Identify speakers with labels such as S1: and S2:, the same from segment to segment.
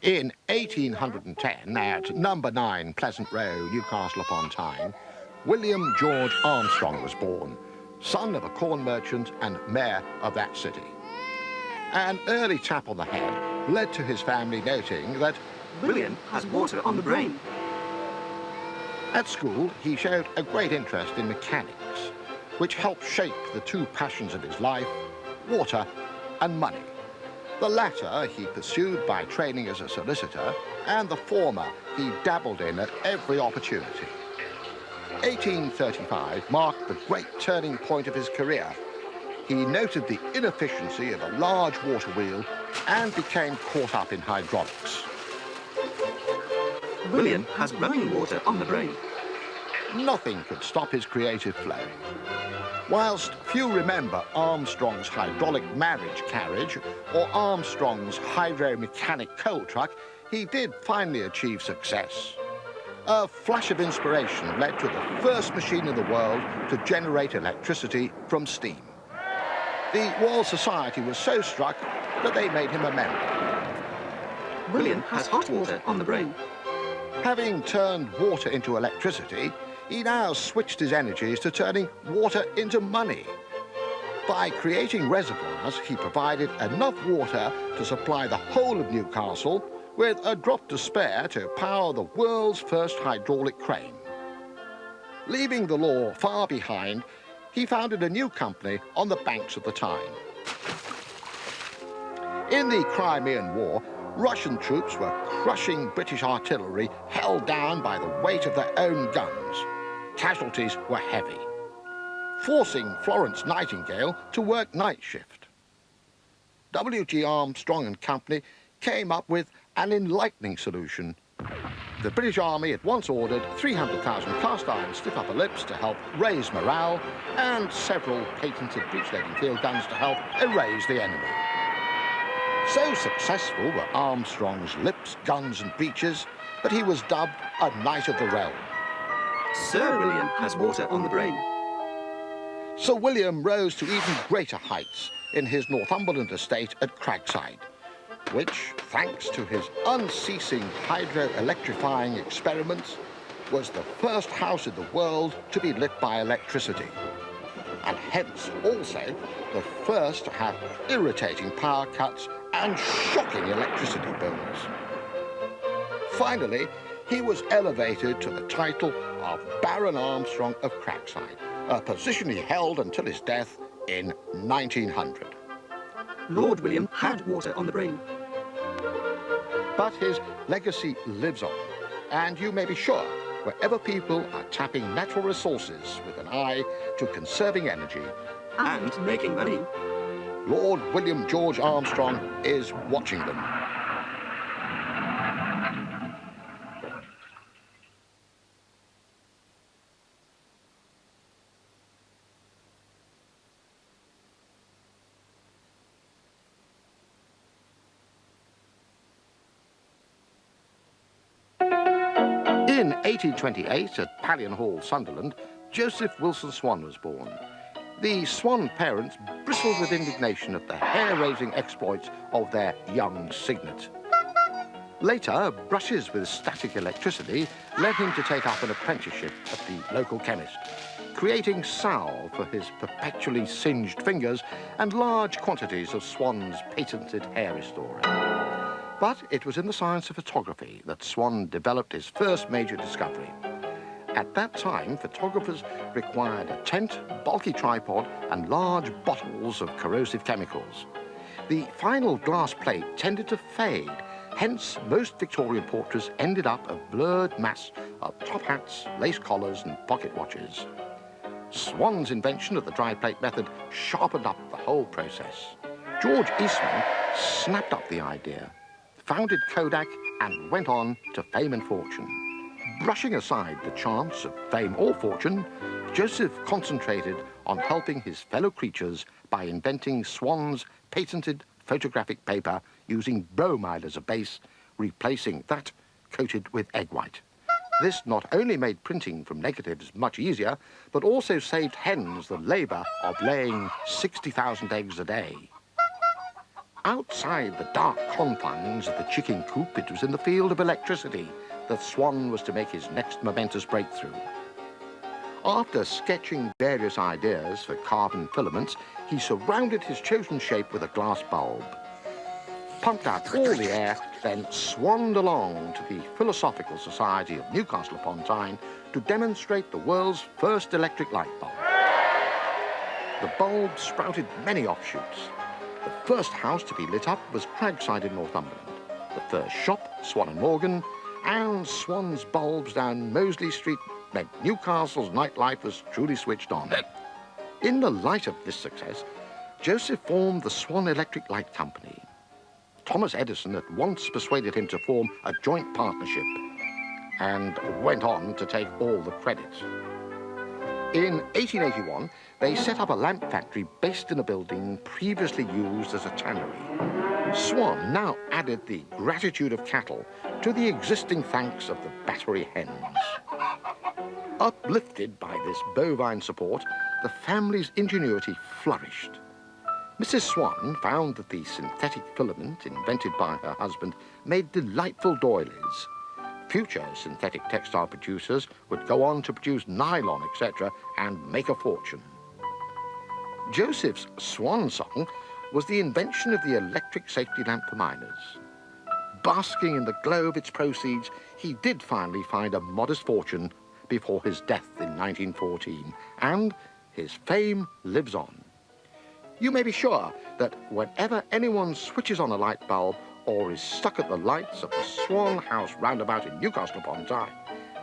S1: In 1810, at number 9 Pleasant Row, Newcastle upon Tyne, William George Armstrong was born, son of a corn merchant and mayor of that city. An early tap on the head led to his family noting that
S2: William has water on the brain.
S1: At school, he showed a great interest in mechanics, which helped shape the two passions of his life, water and money. The latter he pursued by training as a solicitor, and the former he dabbled in at every opportunity. 1835 marked the great turning point of his career. He noted the inefficiency of a large water wheel and became caught up in hydraulics.
S2: William has running water on the brain.
S1: Nothing could stop his creative flow. Whilst few remember Armstrong's hydraulic marriage carriage or Armstrong's hydro-mechanic coal truck, he did finally achieve success. A flash of inspiration led to the first machine in the world to generate electricity from steam. The Royal Society was so struck that they made him a member.
S2: William has hot water on the brain.
S1: Having turned water into electricity, he now switched his energies to turning water into money. By creating reservoirs, he provided enough water to supply the whole of Newcastle, with a drop to spare to power the world's first hydraulic crane. Leaving the law far behind, he founded a new company on the banks of the Tyne. In the Crimean War, Russian troops were crushing British artillery held down by the weight of their own guns. Casualties were heavy, forcing Florence Nightingale to work night shift. W.G. Armstrong and Company came up with an enlightening solution. The British Army at once ordered 300,000 cast-iron stiff upper lips to help raise morale and several patented breech-loading field guns to help erase the enemy. So successful were Armstrong's lips, guns and breeches that he was dubbed a Knight of the Realm.
S2: Sir William has water on the brain.
S1: Sir William rose to even greater heights in his Northumberland estate at Cragside, which, thanks to his unceasing hydro-electrifying experiments, was the first house in the world to be lit by electricity, and hence also the first to have irritating power cuts and shocking electricity bills. Finally, he was elevated to the title of Baron Armstrong of Cragside, a position he held until his death in 1900.
S2: Lord William had water on the brain.
S1: But his legacy lives on, and you may be sure wherever people are tapping natural resources with an eye to conserving energy
S2: and making money,
S1: Lord William George Armstrong is watching them. In 1828, at Pallion Hall, Sunderland, Joseph Wilson Swan was born. The Swan parents bristled with indignation at the hair-raising exploits of their young cygnet. Later, brushes with static electricity led him to take up an apprenticeship at the local chemist, creating salve for his perpetually singed fingers and large quantities of Swan's patented hair restorer. But it was in the science of photography that Swan developed his first major discovery. At that time, photographers required a tent, bulky tripod, and large bottles of corrosive chemicals. The final glass plate tended to fade, hence most Victorian portraits ended up a blurred mass of top hats, lace collars, and pocket watches. Swan's invention of the dry plate method sharpened up the whole process. George Eastman snapped up the idea, founded Kodak, and went on to fame and fortune. Brushing aside the chance of fame or fortune, Joseph concentrated on helping his fellow creatures by inventing Swan's patented photographic paper using bromide as a base, replacing that coated with egg white. This not only made printing from negatives much easier, but also saved hens the labour of laying 60,000 eggs a day. Outside the dark confines of the chicken coop, it was in the field of electricity that Swan was to make his next momentous breakthrough. After sketching various ideas for carbon filaments, he surrounded his chosen shape with a glass bulb, pumped out all the air, then swanned along to the Philosophical Society of Newcastle upon Tyne to demonstrate the world's first electric light bulb. The bulb sprouted many offshoots. The first house to be lit up was Cragside in Northumberland, the first shop, Swan & Morgan, and Swan's bulbs down Moseley Street meant Newcastle's nightlife was truly switched on. In the light of this success, Joseph formed the Swan Electric Light Company. Thomas Edison at once persuaded him to form a joint partnership and went on to take all the credit. In 1881, they set up a lamp factory based in a building previously used as a tannery. Swan now added the gratitude of cattle to the existing thanks of the Battery hens. Uplifted by this bovine support, the family's ingenuity flourished. Mrs. Swan found that the synthetic filament invented by her husband made delightful doilies. Future synthetic textile producers would go on to produce nylon, etc., and make a fortune. Joseph's swan song was the invention of the electric safety lamp for miners. Basking in the glow of its proceeds, he did finally find a modest fortune before his death in 1914, and his fame lives on. You may be sure that whenever anyone switches on a light bulb or is stuck at the lights of the Swan House roundabout in Newcastle upon Tyne,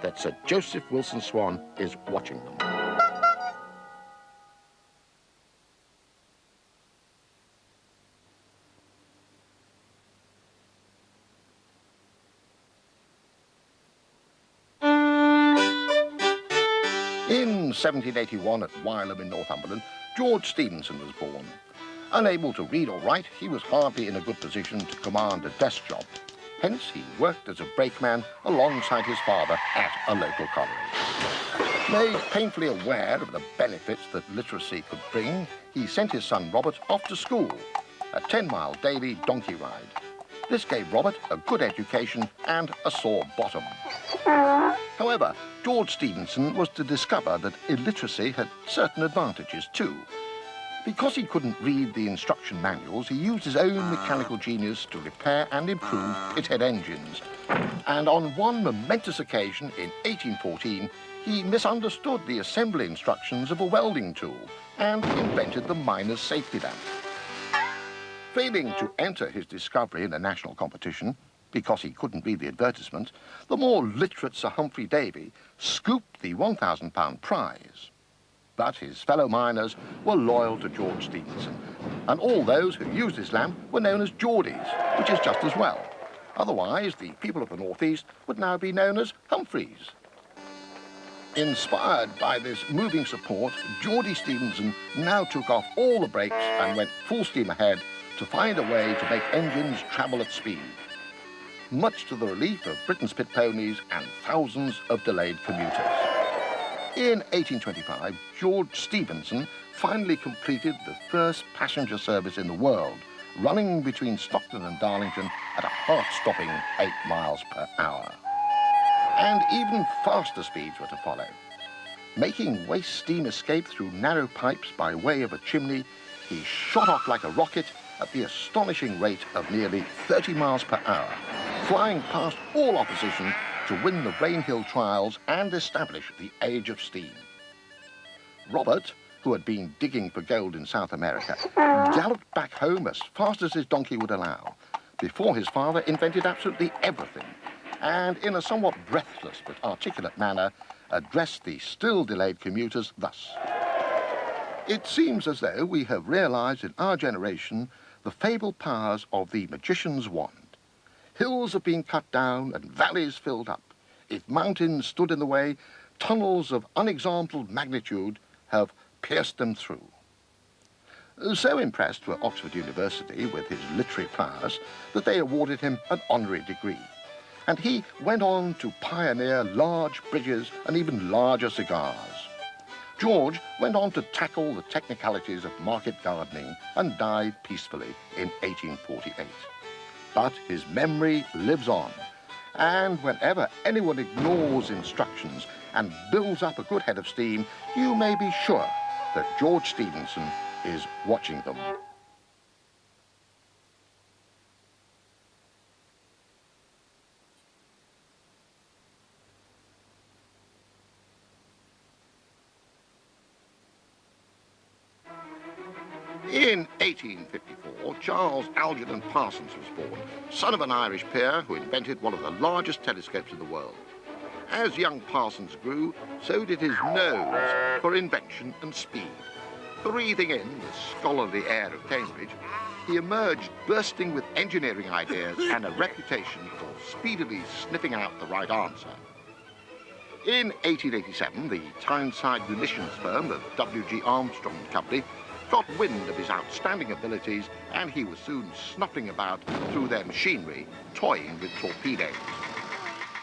S1: that Sir Joseph Wilson Swan is watching them. In 1781 at Wylam in Northumberland, George Stephenson was born. Unable to read or write, he was hardly in a good position to command a desk job. Hence, he worked as a brakeman alongside his father at a local colliery. Made painfully aware of the benefits that literacy could bring, he sent his son Robert off to school, a 10-mile daily donkey ride. This gave Robert a good education and a sore bottom. However, George Stephenson was to discover that illiteracy had certain advantages too. Because he couldn't read the instruction manuals, he used his own mechanical genius to repair and improve pithead engines. And on one momentous occasion in 1814, he misunderstood the assembly instructions of a welding tool and invented the miner's safety lamp. Failing to enter his discovery in a national competition, because he couldn't read the advertisement, the more literate Sir Humphrey Davy scooped the £1,000 prize. But his fellow miners were loyal to George Stephenson, and all those who used his lamp were known as Geordies, which is just as well. Otherwise, the people of the North East would now be known as Humphreys. Inspired by this moving support, Geordie Stephenson now took off all the brakes and went full steam ahead to find a way to make engines travel at speed, much to the relief of Britain's pit ponies and thousands of delayed commuters. In 1825, George Stephenson finally completed the first passenger service in the world, running between Stockton and Darlington at a heart-stopping 8 miles per hour. And even faster speeds were to follow. Making waste steam escape through narrow pipes by way of a chimney, he shot off like a rocket at the astonishing rate of nearly 30 miles per hour, flying past all opposition to win the Rainhill trials and establish the age of steam. Robert, who had been digging for gold in South America, galloped back home as fast as his donkey would allow, before his father invented absolutely everything, and in a somewhat breathless but articulate manner, addressed the still delayed commuters thus: "It seems as though we have realized in our generation the fabled powers of the magician's wand. Hills have been cut down and valleys filled up. If mountains stood in the way, tunnels of unexampled magnitude have pierced them through." So impressed were Oxford University with his literary powers that they awarded him an honorary degree, and he went on to pioneer large bridges and even larger cigars. George went on to tackle the technicalities of market gardening and died peacefully in 1848. But his memory lives on, and whenever anyone ignores instructions and builds up a good head of steam, you may be sure that George Stephenson is watching them. In 1854, Charles Algernon Parsons was born, son of an Irish peer who invented one of the largest telescopes in the world. As young Parsons grew, so did his nose for invention and speed. Breathing in the scholarly air of Cambridge, he emerged bursting with engineering ideas and a reputation for speedily sniffing out the right answer. In 1887, the Tyneside munitions firm of W.G. Armstrong and Company got wind of his outstanding abilities, and he was soon snuffling about through their machinery, toying with torpedoes.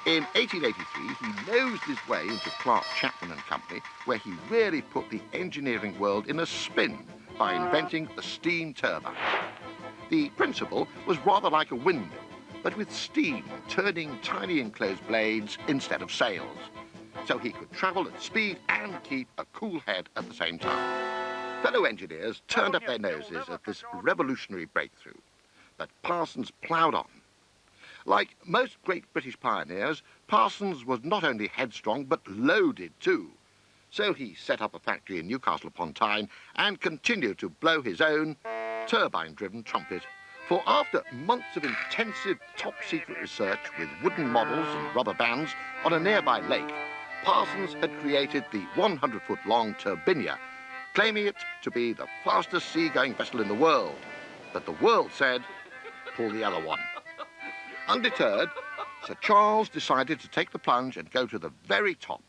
S1: In 1883, he nosed his way into Clark Chapman and Company, where he really put the engineering world in a spin by inventing the steam turbine. The principle was rather like a windmill, but with steam turning tiny enclosed blades instead of sails, so he could travel at speed and keep a cool head at the same time. Fellow engineers turned up their noses at this revolutionary breakthrough, but Parsons ploughed on. Like most great British pioneers, Parsons was not only headstrong, but loaded too. So he set up a factory in Newcastle upon Tyne and continued to blow his own turbine-driven trumpet. For after months of intensive top-secret research with wooden models and rubber bands on a nearby lake, Parsons had created the 100-foot-long Turbinia, claiming it to be the fastest sea-going vessel in the world. But the world said, pull the other one. Undeterred, Sir Charles decided to take the plunge and go to the very top.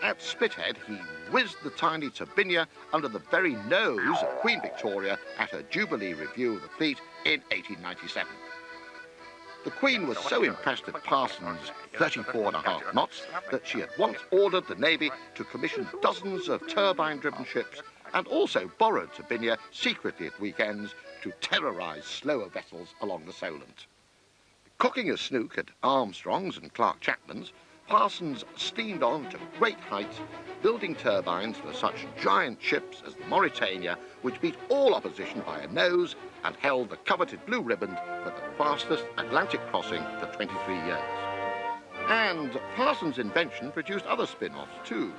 S1: At Spithead, he whizzed the tiny Turbinia under the very nose of Queen Victoria at her Jubilee Review of the Fleet in 1897. The Queen was so impressed at Parsons' 34.5 knots that she at once ordered the Navy to commission dozens of turbine-driven ships and also borrowed Turbinia secretly at weekends to terrorise slower vessels along the Solent. Cocking a snook at Armstrong's and Clark Chapman's, Parsons steamed on to great heights, building turbines for such giant ships as the Mauretania, which beat all opposition by a nose and held the coveted blue ribbon for the fastest Atlantic crossing for 23 years. And Parsons' invention produced other spin-offs too,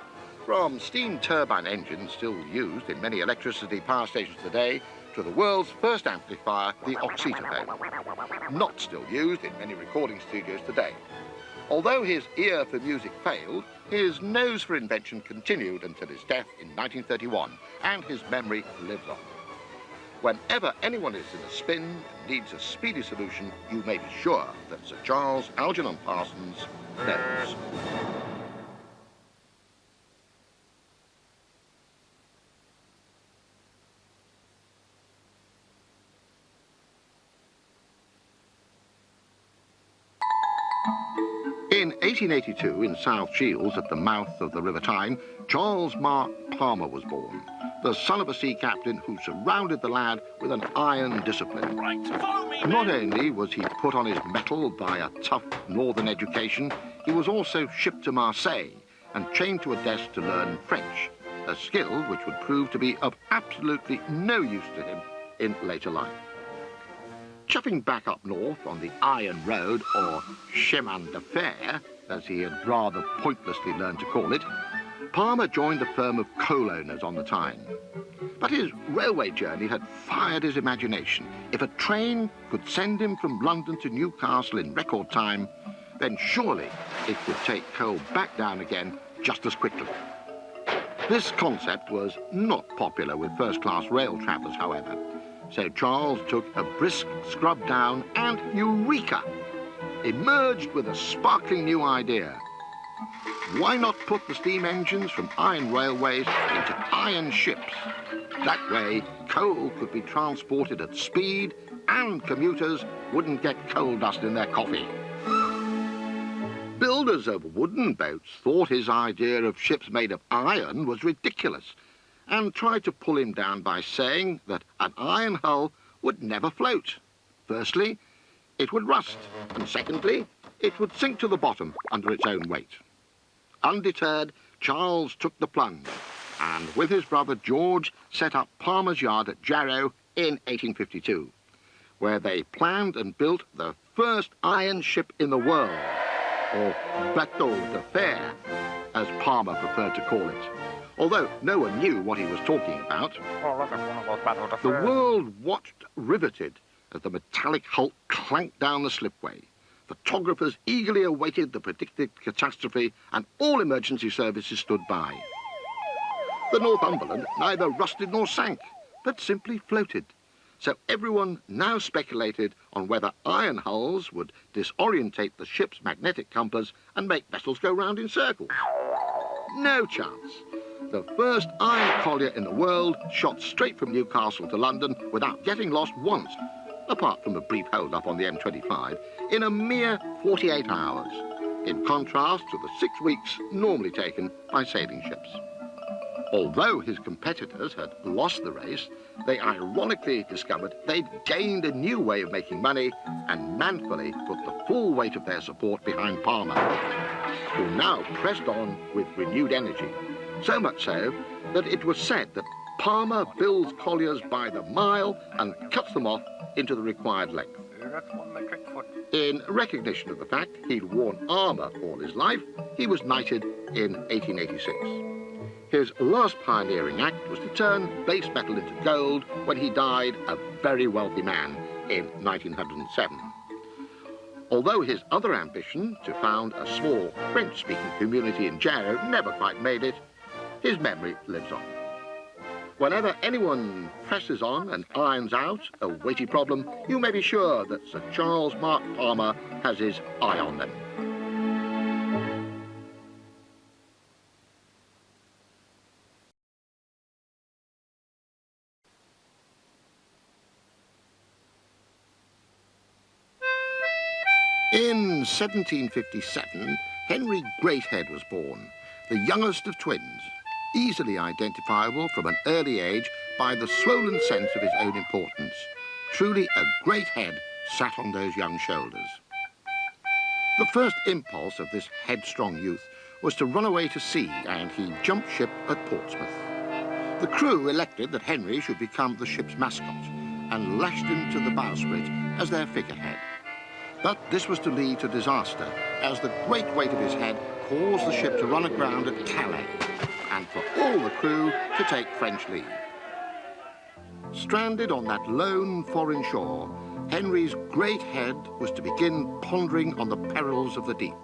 S1: from steam turbine engines still used in many electricity power stations today to the world's first amplifier, the oxytophone, not still used in many recording studios today. Although his ear for music failed, his nose for invention continued until his death in 1931, and his memory lives on. Whenever anyone is in a spin and needs a speedy solution, you may be sure that Sir Charles Algernon Parsons knows. In 1882, in South Shields, at the mouth of the River Tyne, Charles Mark Palmer was born, the son of a sea captain who surrounded the lad with an iron discipline.
S3: Right, follow me,
S1: Not only was he put on his mettle by a tough northern education, he was also shipped to Marseille and chained to a desk to learn French, a skill which would prove to be of absolutely no use to him in later life. Chuffing back up north on the Iron Road, or chemin de fer, as he had rather pointlessly learned to call it, Palmer joined a firm of coal owners on the Tyne. But his railway journey had fired his imagination. If a train could send him from London to Newcastle in record time, then surely it could take coal back down again just as quickly. This concept was not popular with first-class rail travellers, however. So Charles took a brisk scrub down and, eureka, emerged with a sparkling new idea. Why not put the steam engines from iron railways into iron ships? That way, coal could be transported at speed and commuters wouldn't get coal dust in their coffee. builders of wooden boats thought his idea of ships made of iron was ridiculous and tried to pull him down by saying that an iron hull would never float. Firstly, it would rust, and secondly, it would sink to the bottom under its own weight. Undeterred, Charles took the plunge and, with his brother George, set up Palmer's Yard at Jarrow in 1852, where they planned and built the first iron ship in the world, or bateau de fer, as Palmer preferred to call it, although no one knew what he was talking about. The world watched riveted as the metallic hulk clanked down the slipway. Photographers eagerly awaited the predicted catastrophe, and all emergency services stood by. The Northumberland neither rusted nor sank, but simply floated. So everyone now speculated on whether iron hulls would disorientate the ship's magnetic compass and make vessels go round in circles. No chance. The first iron collier in the world shot straight from Newcastle to London without getting lost once, apart from a brief hold-up on the M25, in a mere 48 hours, in contrast to the 6 weeks normally taken by sailing ships. Although his competitors had lost the race, they ironically discovered they'd gained a new way of making money and manfully put the full weight of their support behind Palmer, who now pressed on with renewed energy, so much so that it was said that Palmer builds colliers by the mile and cuts them off into the required length. In recognition of the fact he'd worn armour all his life, he was knighted in 1886. His last pioneering act was to turn base metal into gold when he died a very wealthy man in 1907. Although his other ambition, to found a small French-speaking community in Jarrow, never quite made it, his memory lives on. Whenever anyone presses on and irons out a weighty problem, you may be sure that Sir Charles Mark Palmer has his eye on them. In 1757, Henry Greathead was born, the youngest of twins, easily identifiable from an early age by the swollen sense of his own importance. Truly a great head sat on those young shoulders. The first impulse of this headstrong youth was to run away to sea, and he jumped ship at Portsmouth. The crew elected that Henry should become the ship's mascot and lashed him to the bowsprit as their figurehead. But this was to lead to disaster, as the great weight of his head caused the ship to run aground at Calais, and for all the crew to take French leave. Stranded on that lone foreign shore, Henry's great head was to begin pondering on the perils of the deep,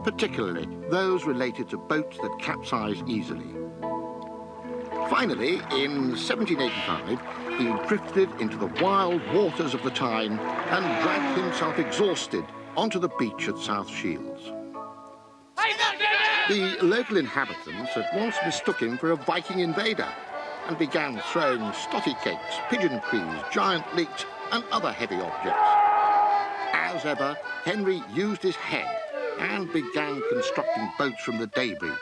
S1: particularly those related to boats that capsize easily. Finally, in 1785, he drifted into the wild waters of the Tyne and dragged himself exhausted onto the beach at South Shields. The local inhabitants at once mistook him for a Viking invader and began throwing stotty cakes, pigeon trees, giant leeks and other heavy objects. As ever, Henry used his head and began constructing boats from the debris,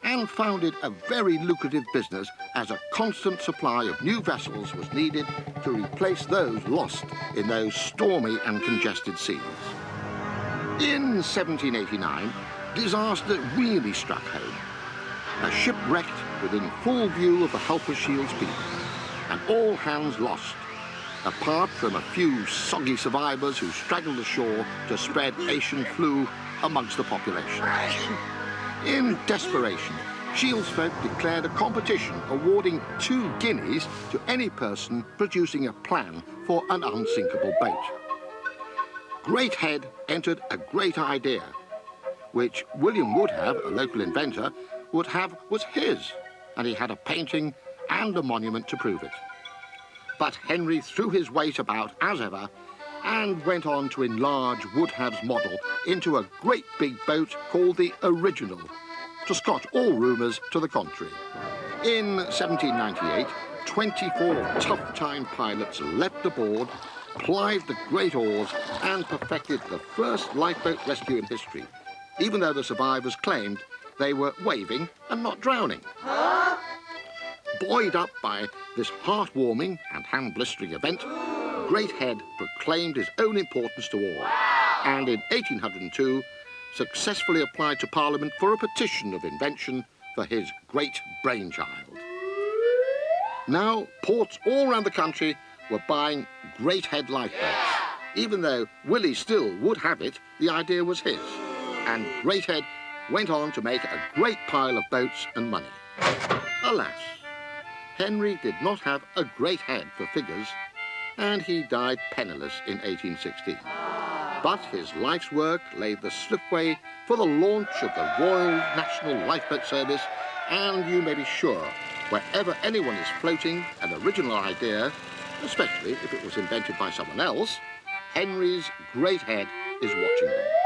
S1: and founded a very lucrative business as a constant supply of new vessels was needed to replace those lost in those stormy and congested seas. In 1789, disaster really struck home. A ship wrecked within full view of the helpless Shields people, and all hands lost, apart from a few soggy survivors who straggled ashore to spread Asian flu amongst the population. In desperation, Shields folk declared a competition awarding 2 guineas to any person producing a plan for an unsinkable boat. Greathead entered a great idea, which William Woodhave, a local inventor, would have was his, and he had a painting and a monument to prove it. But Henry threw his weight about as ever and went on to enlarge Woodhave's model into a great big boat called the Original, to scotch all rumours to the contrary. In 1798, 24 tough-time pilots leapt aboard, plied the great oars and perfected the first lifeboat rescue in history, even though the survivors claimed they were waving and not drowning. Buoyed up by this heart-warming and hand-blistering event, Greathead proclaimed his own importance to all, and in 1802 successfully applied to Parliament for a petition of invention for his great brainchild. Now, ports all around the country were buying Greathead lifeboats. Even though Willie still would have it, the idea was his, and Greathead went on to make a great pile of boats and money. Alas, Henry did not have a great head for figures, and he died penniless in 1816. But his life's work laid the slipway for the launch of the Royal National Lifeboat Service, and you may be sure, wherever anyone is floating an original idea, especially if it was invented by someone else, Henry's great head is watching them.